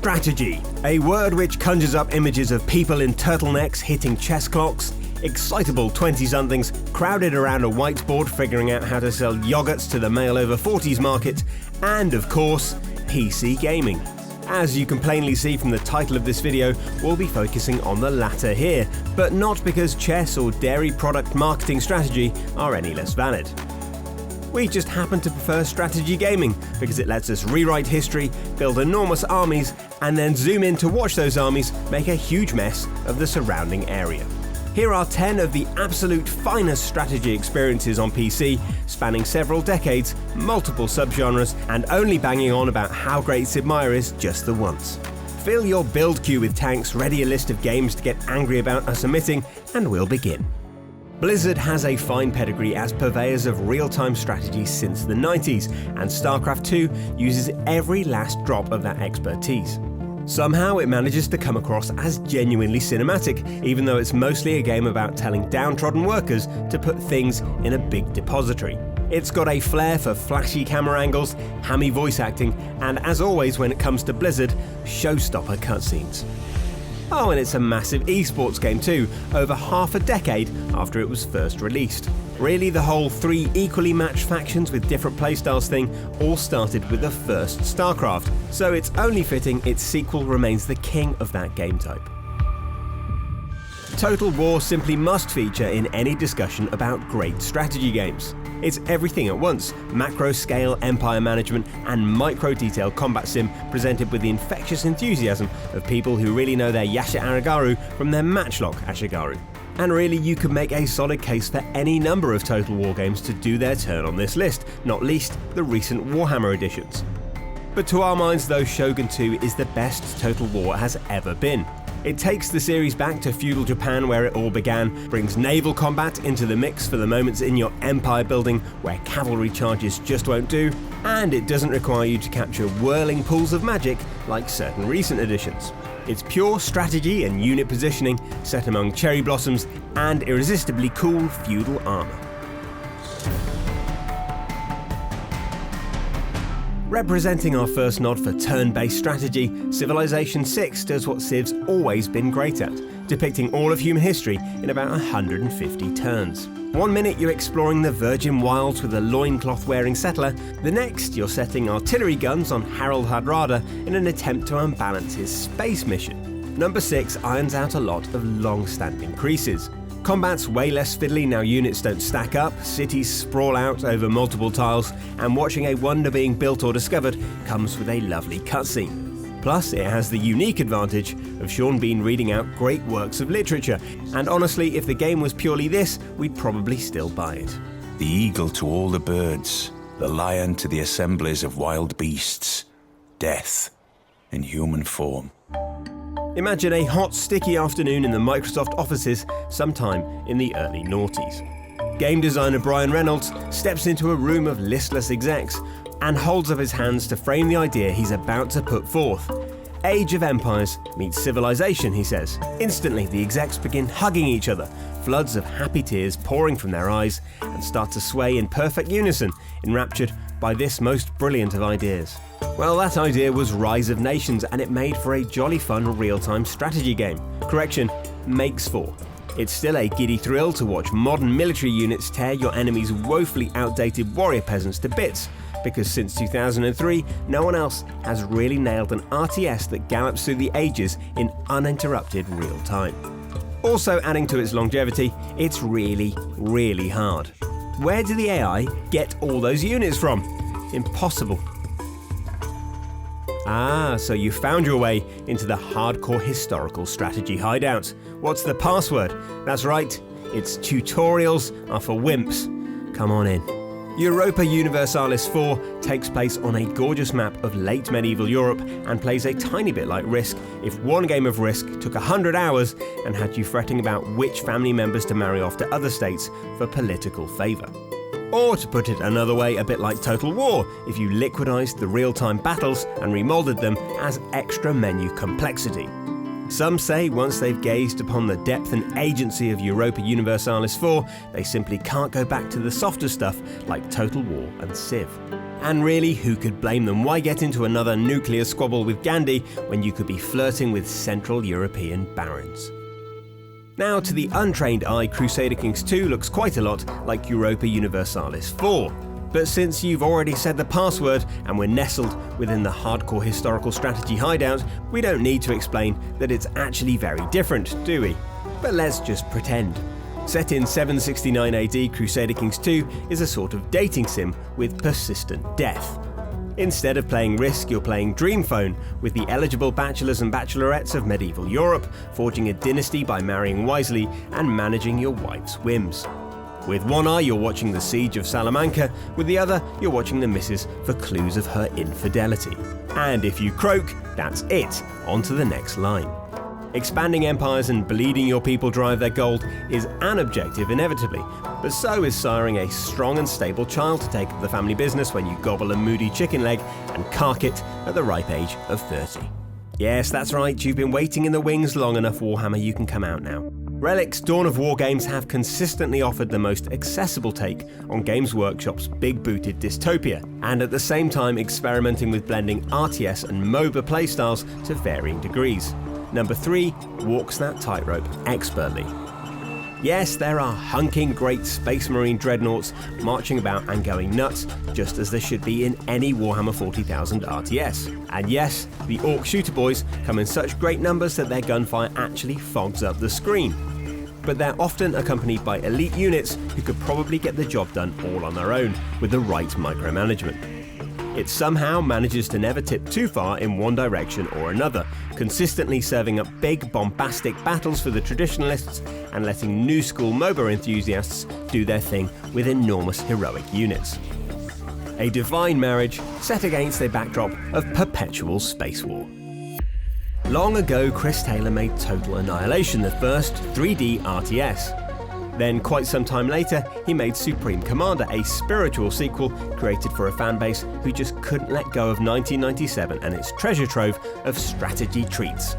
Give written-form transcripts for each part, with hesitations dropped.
Strategy, a word which conjures up images of people in turtlenecks hitting chess clocks, excitable 20-somethings crowded around a whiteboard figuring out how to sell yogurts to the male over 40s market, and of course, PC gaming. As you can plainly see from the title of this video, we'll be focusing on the latter here, but not because chess or dairy product marketing strategy are any less valid. We just happen to prefer strategy gaming because it lets us rewrite history, build enormous armies, and then zoom in to watch those armies make a huge mess of the surrounding area. Here are 10 of the absolute finest strategy experiences on PC, spanning several decades, multiple subgenres, and only banging on about how great Sid Meier is just the once. Fill your build queue with tanks, ready a list of games to get angry about us omitting, and we'll begin. Blizzard has a fine pedigree as purveyors of real-time strategy since the 90s, and Starcraft II uses every last drop of that expertise. Somehow it manages to come across as genuinely cinematic, even though it's mostly a game about telling downtrodden workers to put things in a big depository. It's got a flair for flashy camera angles, hammy voice acting, and as always when it comes to Blizzard, showstopper cutscenes. Oh, and it's a massive esports game too, over half a decade after it was first released. Really, the whole 3 equally matched factions with different playstyles thing all started with the first Starcraft, so it's only fitting its sequel remains the king of that game type. Total War simply must feature in any discussion about great strategy games. It's everything at once: macro-scale empire management and micro-detail combat sim presented with the infectious enthusiasm of people who really know their Yasha Aragaru from their matchlock Ashigaru. And really, you could make a solid case for any number of Total War games to do their turn on this list, not least the recent Warhammer editions. But to our minds though, Shogun II is the best Total War has ever been. It takes the series back to feudal Japan where it all began, brings naval combat into the mix for the moments in your empire building where cavalry charges just won't do, and it doesn't require you to capture whirling pools of magic like certain recent editions. It's pure strategy and unit positioning set among cherry blossoms and irresistibly cool feudal armor. Representing our first nod for turn-based strategy, Civilization VI does what Civ's always been great at, depicting all of human history in about 150 turns. One minute you're exploring the virgin wilds with a loincloth-wearing settler, the next you're setting artillery guns on Harold Hardrada in an attempt to unbalance his space mission. Number 6 irons out a lot of long-standing creases. Combat's way less fiddly now units don't stack up, cities sprawl out over multiple tiles, and watching a wonder being built or discovered comes with a lovely cutscene. Plus, it has the unique advantage of Sean Bean reading out great works of literature, and honestly, if the game was purely this, we'd probably still buy it. The eagle to all the birds, the lion to the assemblies of wild beasts, death in human form. Imagine a hot, sticky afternoon in the Microsoft offices sometime in the early noughties. Game designer Brian Reynolds steps into a room of listless execs and holds up his hands to frame the idea he's about to put forth. Age of Empires meets Civilization, he says. Instantly, the execs begin hugging each other, floods of happy tears pouring from their eyes, and start to sway in perfect unison, enraptured by this most brilliant of ideas. Well, that idea was Rise of Nations, and it made for a jolly fun real-time strategy game. Correction, makes for. It's still a giddy thrill to watch modern military units tear your enemy's woefully outdated warrior peasants to bits, because since 2003, no one else has really nailed an RTS that gallops through the ages in uninterrupted real time. Also adding to its longevity, it's really, really hard. Where do the AI get all those units from? Impossible. Ah, so you found your way into the hardcore historical strategy hideout. What's the password? That's right, it's tutorials are for wimps. Come on in. Europa Universalis IV takes place on a gorgeous map of late medieval Europe and plays a tiny bit like Risk if one game of Risk took 100 hours and had you fretting about which family members to marry off to other states for political favour. Or to put it another way, a bit like Total War, if you liquidized the real-time battles and remolded them as extra menu complexity. Some say once they've gazed upon the depth and agency of Europa Universalis IV, they simply can't go back to the softer stuff like Total War and Civ. And really, who could blame them? Why get into another nuclear squabble with Gandhi when you could be flirting with Central European barons? Now, to the untrained eye, Crusader Kings II looks quite a lot like Europa Universalis IV. But since you've already said the password and we're nestled within the hardcore historical strategy hideout, we don't need to explain that it's actually very different, do we? But let's just pretend. Set in 769 AD, Crusader Kings II is a sort of dating sim with persistent death. Instead of playing Risk, you're playing Dream Phone with the eligible bachelors and bachelorettes of medieval Europe, forging a dynasty by marrying wisely and managing your wife's whims. With one eye, you're watching the Siege of Salamanca, with the other, you're watching the missus for clues of her infidelity. And if you croak, that's it, on to the next line. Expanding empires and bleeding your people drive their gold is an objective inevitably, but so is siring a strong and stable child to take up the family business when you gobble a moody chicken leg and cark it at the ripe age of 30. Yes, that's right, you've been waiting in the wings long enough, Warhammer, you can come out now. Relic's Dawn of War games have consistently offered the most accessible take on Games Workshop's big-booted dystopia, and at the same time experimenting with blending RTS and MOBA playstyles to varying degrees. Number 3 walks that tightrope expertly. Yes, there are hunking great Space Marine dreadnoughts marching about and going nuts, just as there should be in any Warhammer 40,000 RTS. And yes, the Orc shooter boys come in such great numbers that their gunfire actually fogs up the screen. But they're often accompanied by elite units who could probably get the job done all on their own, with the right micromanagement. It somehow manages to never tip too far in one direction or another, consistently serving up big, bombastic battles for the traditionalists and letting new school MOBA enthusiasts do their thing with enormous heroic units. A divine marriage set against a backdrop of perpetual space war. Long ago, Chris Taylor made Total Annihilation, the first 3D RTS. Then, quite some time later, he made Supreme Commander, a spiritual sequel created for a fanbase who just couldn't let go of 1997 and its treasure trove of strategy treats.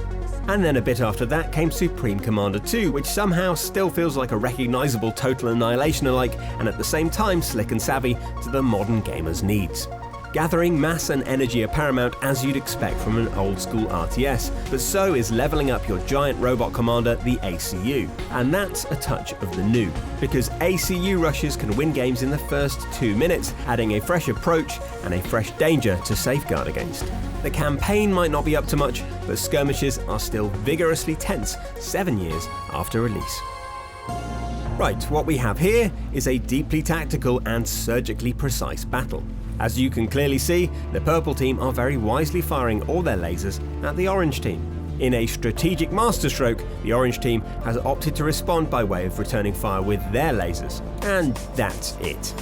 And then a bit after that came Supreme Commander 2, which somehow still feels like a recognisable Total Annihilation alike, and at the same time slick and savvy to the modern gamer's needs. Gathering mass and energy are paramount, as you'd expect from an old-school RTS, but so is leveling up your giant robot commander, the ACU. And that's a touch of the new, because ACU rushes can win games in the first 2 minutes, adding a fresh approach and a fresh danger to safeguard against. The campaign might not be up to much, but skirmishes are still vigorously tense 7 years after release. Right, what we have here is a deeply tactical and surgically precise battle. As you can clearly see, the purple team are very wisely firing all their lasers at the orange team. In a strategic masterstroke, the orange team has opted to respond by way of returning fire with their lasers. And that's it.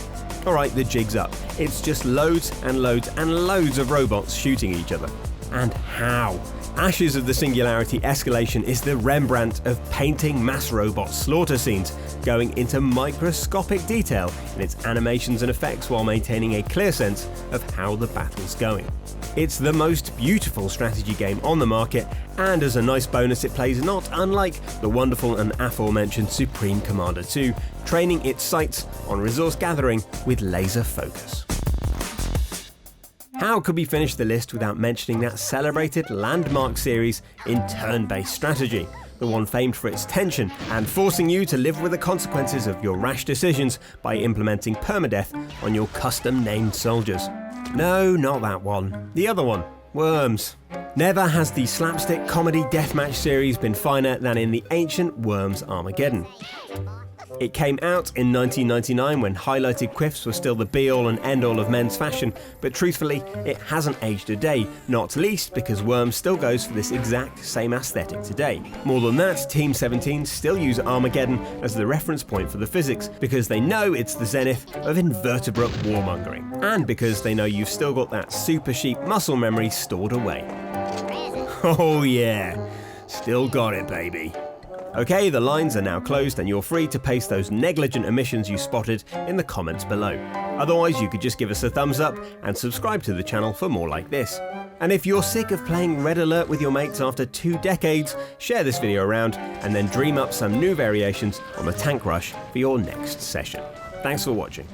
Alright, the jig's up. It's just loads and loads and loads of robots shooting each other. And how? Ashes of the Singularity Escalation is the Rembrandt of painting mass robot slaughter scenes, going into microscopic detail in its animations and effects while maintaining a clear sense of how the battle's going. It's the most beautiful strategy game on the market, and as a nice bonus it plays not unlike the wonderful and aforementioned Supreme Commander 2, training its sights on resource gathering with laser focus. How could we finish the list without mentioning that celebrated landmark series in turn-based strategy? The one famed for its tension and forcing you to live with the consequences of your rash decisions by implementing permadeath on your custom-named soldiers. No, not that one. The other one. Worms. Never has the slapstick comedy deathmatch series been finer than in the ancient Worms Armageddon. It came out in 1999 when highlighted quiffs were still the be-all and end-all of men's fashion, but truthfully, it hasn't aged a day, not least because Worms still goes for this exact same aesthetic today. More than that, Team 17 still use Armageddon as the reference point for the physics, because they know it's the zenith of invertebrate warmongering, and because they know you've still got that super sheep muscle memory stored away. Oh yeah, still got it, baby. Okay, the lines are now closed and you're free to paste those negligent omissions you spotted in the comments below. Otherwise, you could just give us a thumbs up and subscribe to the channel for more like this. And if you're sick of playing Red Alert with your mates after 2 decades, share this video around and then dream up some new variations on the tank rush for your next session. Thanks for watching.